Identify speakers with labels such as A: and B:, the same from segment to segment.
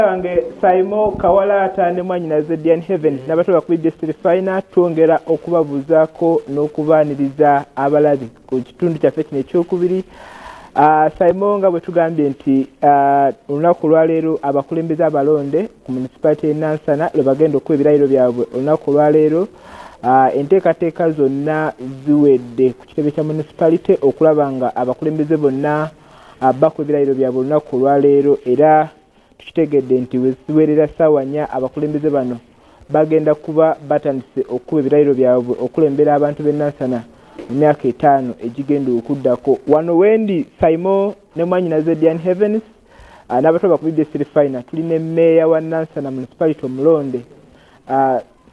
A: Wange Saimo Kawalata ne mwanyina Zedian Heaven n'abatoba ku district final twongera okubabuzaako n'okubaaniriza abalabi ku kitundu kyaffe kino ekyokubiri. Saimo nga bwe tugambye nti olunaku lwaleero abakulembeze abalonde ku municipality Nansana lwe bagenda okuwa ebirayiro byabwe olunaku lwaleero. Enteekateeka zonna ziwedde ku kitebe kya municipality okulaba nga abakulembeze bonna bakuwa ebirayiro byabwe olunaku lwaleero era tukitegedde nti weziwerera ssaawa 4 abakulembeze bano bagenda kuba batandise okuba ebirayiro byabwe okulembera abantu b'e Nansana mu myaka 5 egigenda okuddako. Wano wendi Saimo ne mwanyina Zedian Heavens n'abatoba ku district final tulina emmeeya wa Nansana municipality omulonde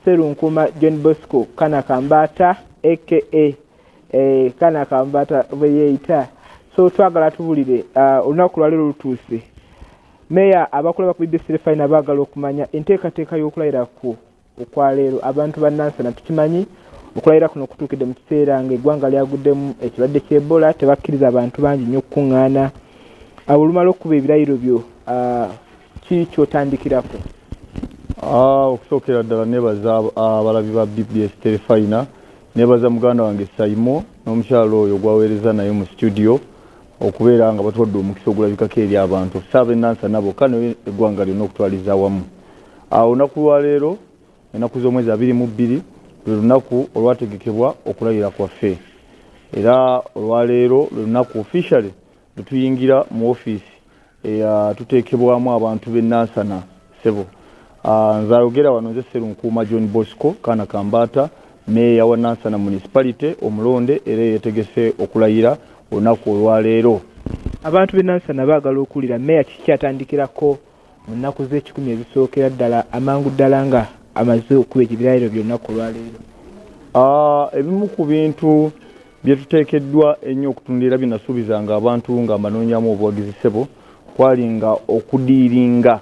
A: Serunkuma John Bosco Kanakambata aka Kanakambata bwe yeeyita. So twagala tubulire olunaku lwaleero lutuuse. Meya abakulaba ku district final baagala okumanya enteekateeka y'okulayira ku okwaleero abantu ba Nansana tukimanyi okulayira kuno kutuukidde mu kiseera ng'eggwanga lyaguddemu ekirwadde ky'Ebola tebakkiriza abantu bangi nnyo okukuŋŋaana. Olumala okuba ebirayiro byo ki kyotandikirako?
B: Okusookera ddala neebaza abalabi ba BBS Telefina, neebaza muganda wange Saimo n'omukyalo oyo gwaweereza naye mu studio okubeera nga batwadde omukisa ogulabikako eri abantu saabe Nansana bokka n'eggwanga lyonna okutwaliza awamu. Olunaku lwaleero ennaku z'omwezi 22 lwe lunaku olwategekebwa okulayira kwaffe era olwaleero lwe lunaku officially lutuyingira mu ofiisi tuteekebwamu abantu b'e Nansana sebo. Nze ayogera wano nze Serunkuma John Bosco Kanakambata meeya wa Nansana municipality omulonde era yeetegese okulayira olunaku olwaleero.
A: Abantu b'e Nansana baagala okuwulira meeya kiki kyatandikirako mu nnaku z'ekikumi ezisookera ddala amangu ddala nga amaze okuba ebirayiro by'olunaku olwaleero?
B: Ebimu ku bintu bye tuteekeddwa ennyo okutundira bye nasuubizanga abantu nga mbanoonyamu obuwagizi sebo kwali nga okudiiringa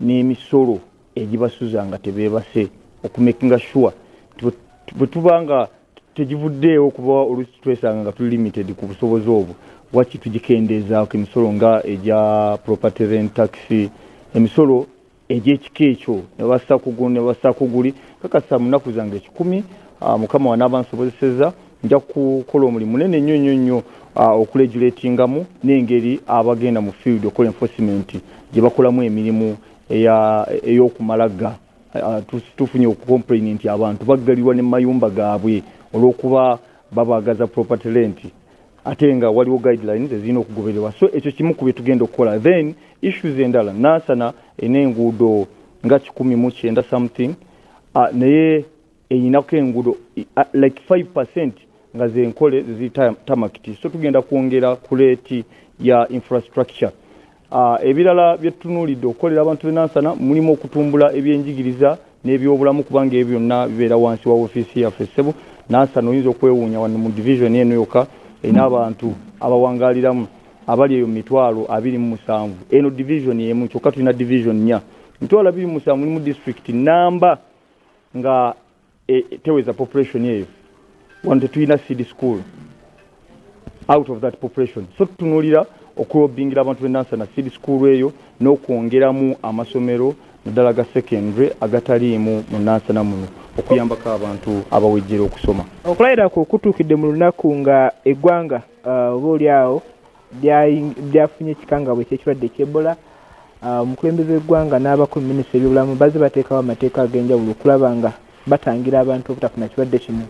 B: n'emisolo egibasuza nga tebeebase okumakinga sure bwe tuba nga tegivuddeewo kuba oluusi twesanga nga tuli limited ku busobozi obwo waki tugikendeezaako emisolo nga egya property rent tax emisolo egy'ekika ekyo ne bassaako guli kakasa mu nnaku zange 10 mukama wanaaba nsobozeseza nja kukola omulimu munene nnyo okuregulatingamu n'engeri abagenda mu field okola enforcement gye bakolamu emirimu ey'okumalaga tufunye okucomplain nti abantu baggalirwa ne mayumba gaabwe olw'okuba babaagaza property rent ate nga waliwo guidelines ezirina okugobererwa. So ekyo kimu ku bye tugenda okukola. Then issues endala Nansana en'enguudo nga 19 something naye eyinako enguudo like 5% nga zenkole ziri tamakiti. So tugenda kwongera ku rate ya infrastructure. Ebirala bye tutunuulidde okukolera abantu b'e Nansana mulimu okutumbula ebyenjigiriza n'ebyobulamu kubanga ebyo byonna bibeera wansi wa ofiisi yaffe ssebo. Nansana oyinza okwewuunya wano mu division eno yokka erina abantu abawangaaliramu abali eyo 27,000. Eno division y'emu kyokka tulina division 4. 27,000 mulimu district namba nga teweza population eyo wano tetulina seed school out of that population. So tutunuulira okulobingira abantu b'e Nansana seed school eyo n'okwongeramu amasomero naddala ga secondary agataliimu mu Nansana muno okuyambako abantu abawejjera okusoma.
A: Okulayira kwo kutuukidde mu lunaku nga eggwanga obaolyawo byafunye ekikangabwa eky'ekirwadde ky'Ebola. Omukulembeze w'eggwanga n'abakulu minisita ebyobulamu bazze bateekawo amateeka ag'enjawulo okulaba nga batangira abantu obutafuna kirwadde kino.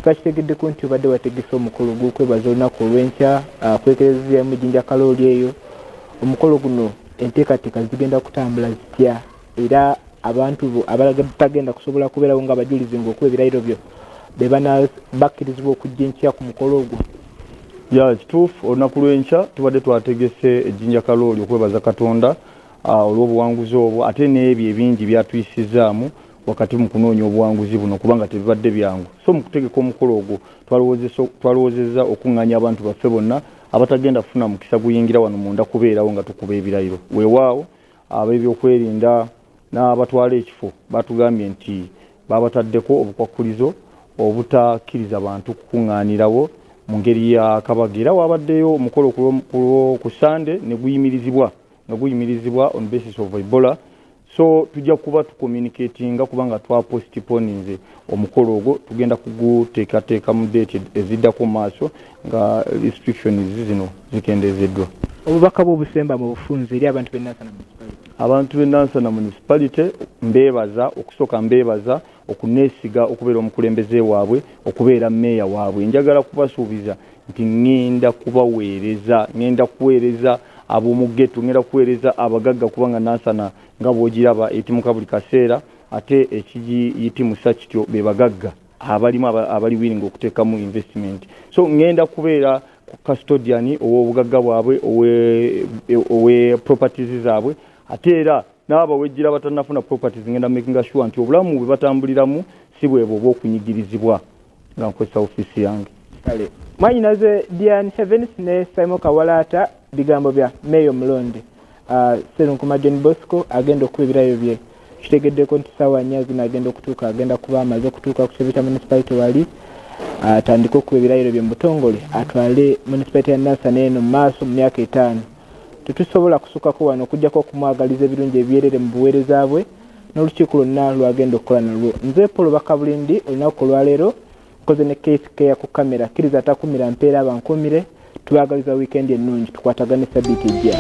A: Twakitegeddeko nti obadde wategese omukolo gw'okwebaza olunaku olw'enkya kwekerezamu ejjinja kalooli eyo. Omukolo guno enteekateeka zigenda kutambula zitya era abantu abatagenda kusobola kubeerawo nga abajulizi ng'okuba ebirayiro byo be bakkirizibwa okujja enkya ku mukolo ogwo?
B: Kituufu olunaku lw'enkya tubadde twategese ejjinja kalooli okwebaza Katonda olw'obuwanguzi obwo ate n'ebyo ebingi byatuyisizaamu wakati mu kunoonya obuwanguzi buno kubanga tebibadde byangu. So mu kutegeka omukolo ogwo twalowoozezza okuŋŋaanya abantu baffe bonna abatagenda kufuna mukisa guyingira wano munda kubeerawo nga tukuba ebirayiro. Weewaawo ab'ebyokwerinda n'abatwala ekifo batugambye nti babataddeko obukwakkulizo obutakkiriza bantu kukuŋŋaanirawo mu ngeri ya kabagira. Wabaddeyo omukolo ku Sande ne guyimirizibwa on basis of Ebola so tujja kuba tucommunicatinga kubanga twa postponinze omukolo ogwo tugenda kuguteekateeka mu date eziddako maaso nga restrictions zino zikendezeddwa.
A: Obubaka bw'obusemba mu bufunze eri abantu b'e Nansana municipality.
B: Abantu b'e Nansana municipality mbeebaza okusooka mbeebaza okuneesiga okubeera omukulembeze waabwe okubeera meeya waabwe. Njagala kubasuubiza nti ngenda kuweereza ab'omu ghetto, ngenda kuweereza abagagga kubanga Nansana nga bw'ogiraba etimuka buli kaseera ate ekigiyitimusa kityo be bagagga abali willing okuteekamu investment. So ngenda kubeera custodian ow'obugagga bwabwe owe properties zaabwe ate era n'abawejjira batanafuna properties ngenda making sure nti obulamu bwe batambuliramu si bwebwo obw'okunyigirizibwa nga nkozesa ofiisi yange.
A: Kale mwanyinaze Diane Heavens ne Simon Kawalata bigambo bya Mayor Mulonde. Serunkuma John Bosco agenda okuba ebirayo bye kitegeddeko nti ssaawa 4 zino agenda okutuuka agenda kuba amaze okutuuka ku kibuga kya municipality wali atandika okuba ebirayiro bye mu butongole atwale municipality ya Nansana eno mu maaso mu myaka 5. Tetusobola kusukako wano okujjako okumwagaliza ebirungi ebyerere mu buweereza bwe n'olukiiko lwonna lwagenda okukola nalwo. Nze Paul Bakabulindi olunaku olwaleero nkoze ne case care ku kamera kkiriza atakumira mpeera abankumire tubagaliza weekend ennungi tukwatagane sabbiiti ejja.